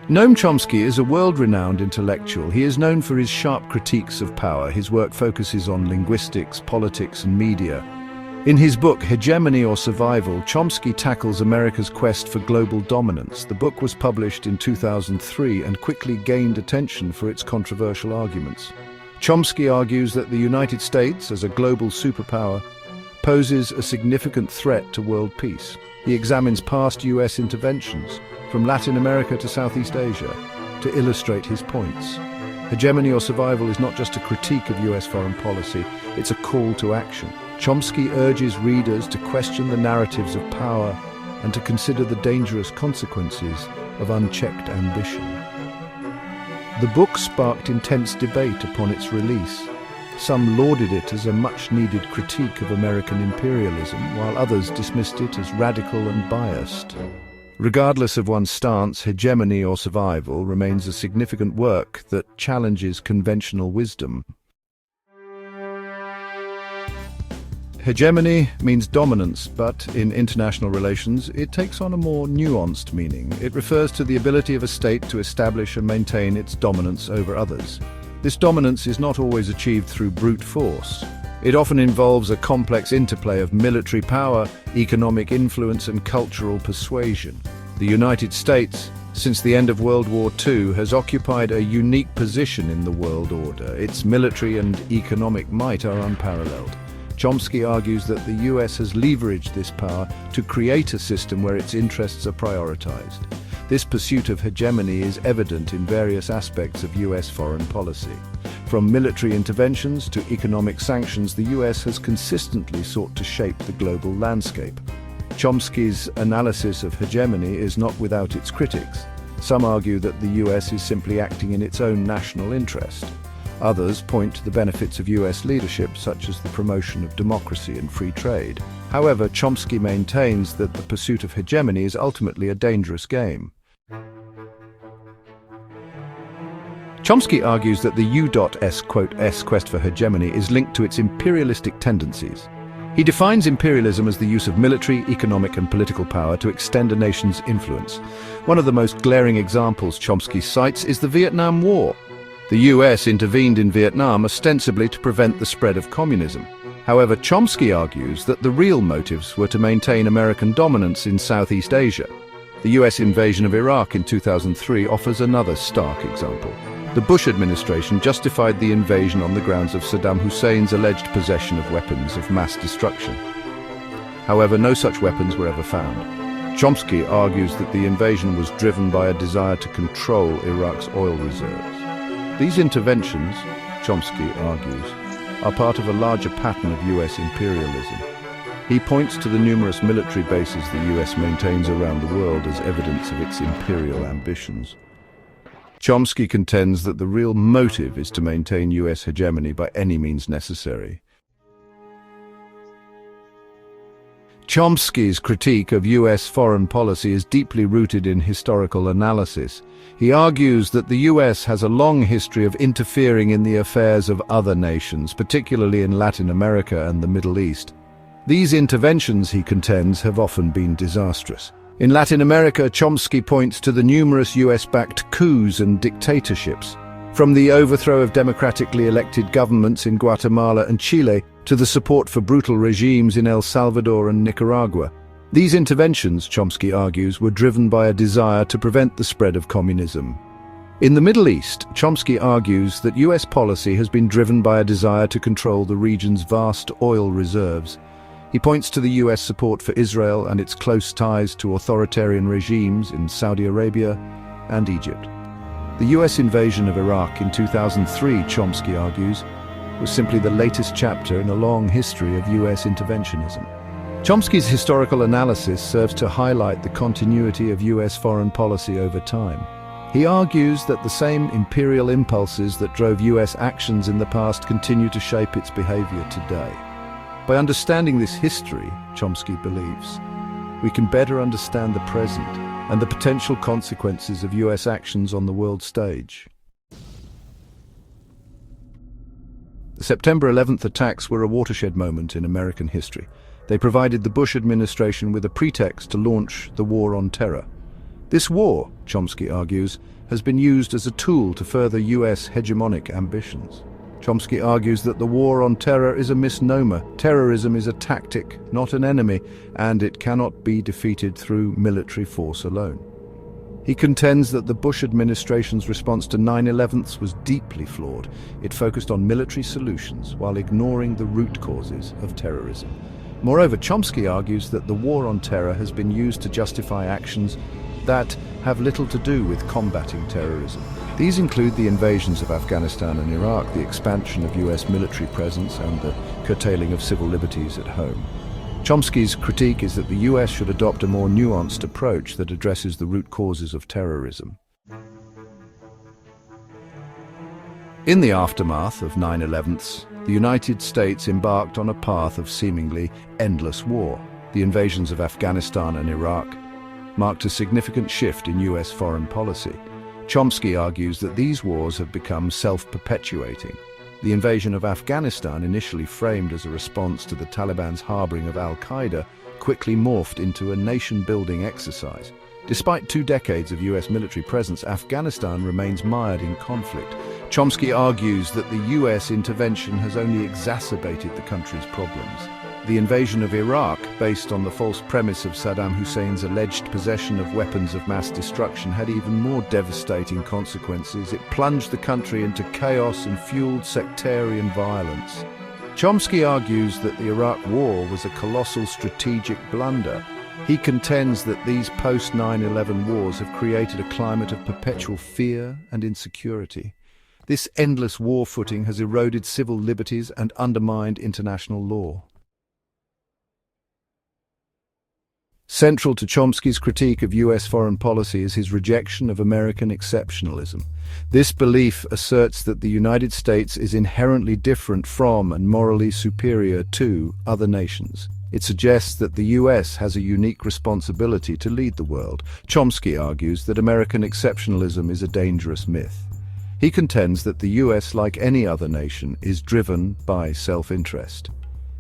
Noam Chomsky is a world-renowned intellectual. He is known for his sharp critiques of power. His work focuses on linguistics, politics, and media. In his book, Hegemony or Survival, Chomsky tackles America's quest for global dominance. The book was published in 2003 and quickly gained attention for its controversial arguments. Chomsky argues that the United States, as a global superpower, poses a significant threat to world peace. He examines past US interventions, from Latin America to Southeast Asia, to illustrate his points. Hegemony or Survival is not just a critique of US foreign policy, it's a call to action. Chomsky urges readers to question the narratives of power and to consider the dangerous consequences of unchecked ambition. The book sparked intense debate upon its release. Some lauded it as a much-needed critique of American imperialism, while others dismissed it as radical and biased. Regardless of one's stance, Hegemony or Survival remains a significant work that challenges conventional wisdom. Hegemony means dominance, but in international relations, it takes on a more nuanced meaning. It refers to the ability of a state to establish and maintain its dominance over others. This dominance is not always achieved through brute force. It often involves a complex interplay of military power, economic influence, and cultural persuasion. The United States, since the end of World War II, has occupied a unique position in the world order. Its military and economic might are unparalleled. Chomsky argues that the US has leveraged this power to create a system where its interests are prioritized. This pursuit of hegemony is evident in various aspects of US foreign policy. From military interventions to economic sanctions, the US has consistently sought to shape the global landscape. Chomsky's analysis of hegemony is not without its critics. Some argue that the US is simply acting in its own national interest. Others point to the benefits of US leadership, such as the promotion of democracy and free trade. However, Chomsky maintains that the pursuit of hegemony is ultimately a dangerous game. Chomsky argues that the U.S. quest for hegemony is linked to its imperialistic tendencies. He defines imperialism as the use of military, economic, and political power to extend a nation's influence. One of the most glaring examples Chomsky cites is the Vietnam War. The US intervened in Vietnam ostensibly to prevent the spread of communism. However, Chomsky argues that the real motives were to maintain American dominance in Southeast Asia. The US invasion of Iraq in 2003 offers another stark example. The Bush administration justified the invasion on the grounds of Saddam Hussein's alleged possession of weapons of mass destruction. However, no such weapons were ever found. Chomsky argues that the invasion was driven by a desire to control Iraq's oil reserves. These interventions, Chomsky argues, are part of a larger pattern of US imperialism. He points to the numerous military bases the US maintains around the world as evidence of its imperial ambitions. Chomsky contends that the real motive is to maintain US hegemony by any means necessary. Chomsky's critique of US foreign policy is deeply rooted in historical analysis. He argues that the US has a long history of interfering in the affairs of other nations, particularly in Latin America and the Middle East. These interventions, he contends, have often been disastrous. In Latin America, Chomsky points to the numerous US-backed coups and dictatorships, from the overthrow of democratically elected governments in Guatemala and Chile to the support for brutal regimes in El Salvador and Nicaragua. These interventions, Chomsky argues, were driven by a desire to prevent the spread of communism. In the Middle East, Chomsky argues that US policy has been driven by a desire to control the region's vast oil reserves. He points to the US support for Israel and its close ties to authoritarian regimes in Saudi Arabia and Egypt. The US invasion of Iraq in 2003, Chomsky argues, was simply the latest chapter in a long history of US interventionism. Chomsky's historical analysis serves to highlight the continuity of US foreign policy over time. He argues that the same imperial impulses that drove US actions in the past continue to shape its behavior today. By understanding this history, Chomsky believes, we can better understand the present and the potential consequences of US actions on the world stage. The September 11th attacks were a watershed moment in American history. They provided the Bush administration with a pretext to launch the war on terror. This war, Chomsky argues, has been used as a tool to further US hegemonic ambitions. Chomsky argues that the war on terror is a misnomer. Terrorism is a tactic, not an enemy, and it cannot be defeated through military force alone. He contends that the Bush administration's response to 9/11 was deeply flawed. It focused on military solutions while ignoring the root causes of terrorism. Moreover, Chomsky argues that the war on terror has been used to justify actions that have little to do with combating terrorism. These include the invasions of Afghanistan and Iraq, the expansion of US military presence, and the curtailing of civil liberties at home. Chomsky's critique is that the US should adopt a more nuanced approach that addresses the root causes of terrorism. In the aftermath of 9/11, the United States embarked on a path of seemingly endless war. The invasions of Afghanistan and Iraq marked a significant shift in US foreign policy. Chomsky argues that these wars have become self-perpetuating. The invasion of Afghanistan, initially framed as a response to the Taliban's harboring of al-Qaeda, quickly morphed into a nation-building exercise. Despite 2 decades of US military presence, Afghanistan remains mired in conflict. Chomsky argues that the US intervention has only exacerbated the country's problems. The invasion of Iraq, based on the false premise of Saddam Hussein's alleged possession of weapons of mass destruction, had even more devastating consequences. It plunged the country into chaos and fueled sectarian violence. Chomsky argues that the Iraq War was a colossal strategic blunder. He contends that these post-9/11 wars have created a climate of perpetual fear and insecurity. This endless war footing has eroded civil liberties and undermined international law. Central to Chomsky's critique of US foreign policy is his rejection of American exceptionalism. This belief asserts that the United States is inherently different from and morally superior to other nations. It suggests that the US has a unique responsibility to lead the world. Chomsky argues that American exceptionalism is a dangerous myth. He contends that the US, like any other nation, is driven by self-interest.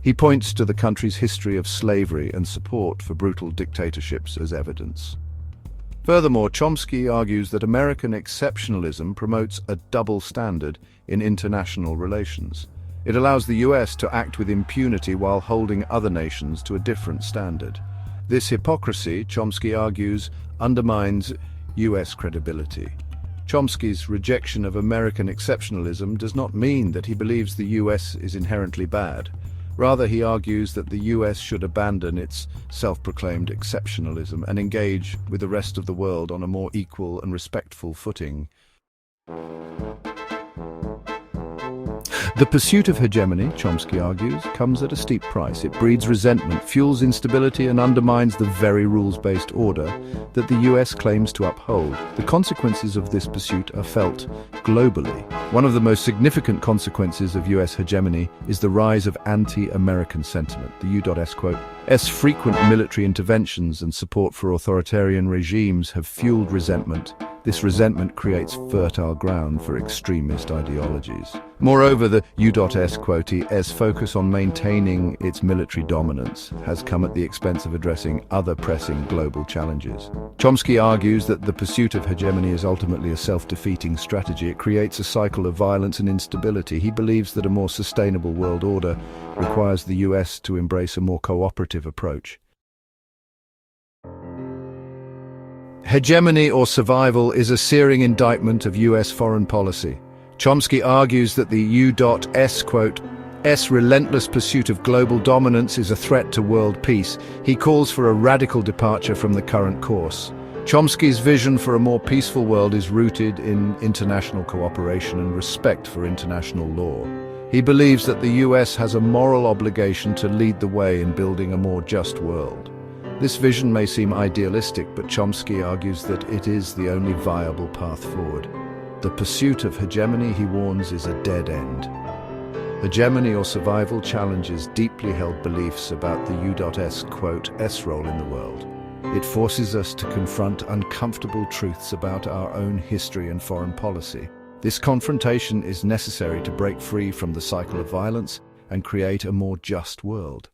He points to the country's history of slavery and support for brutal dictatorships as evidence. Furthermore, Chomsky argues that American exceptionalism promotes a double standard in international relations. It allows the US to act with impunity while holding other nations to a different standard. This hypocrisy, Chomsky argues, undermines US credibility. Chomsky's rejection of American exceptionalism does not mean that he believes the US is inherently bad. Rather, he argues that the US should abandon its self-proclaimed exceptionalism and engage with the rest of the world on a more equal and respectful footing. The pursuit of hegemony, Chomsky argues, comes at a steep price. It breeds resentment, fuels instability, and undermines the very rules-based order that the US claims to uphold. The consequences of this pursuit are felt globally. One of the most significant consequences of US hegemony is the rise of anti-American sentiment. The U.S. frequent military interventions and support for authoritarian regimes have fueled resentment. This resentment creates fertile ground for extremist ideologies. Moreover, the U.S. focus on maintaining its military dominance has come at the expense of addressing other pressing global challenges. Chomsky argues that the pursuit of hegemony is ultimately a self-defeating strategy. It creates a cycle of violence and instability. He believes that a more sustainable world order requires the US to embrace a more cooperative approach. Hegemony or survival is a searing indictment of US foreign policy. Chomsky argues that the U.S. relentless pursuit of global dominance is a threat to world peace. He calls for a radical departure from the current course. Chomsky's vision for a more peaceful world is rooted in international cooperation and respect for international law. He believes that the US has a moral obligation to lead the way in building a more just world. This vision may seem idealistic, but Chomsky argues that it is the only viable path forward. The pursuit of hegemony, he warns, is a dead end. Hegemony or survival challenges deeply held beliefs about the U.S. role in the world. It forces us to confront uncomfortable truths about our own history and foreign policy. This confrontation is necessary to break free from the cycle of violence and create a more just world.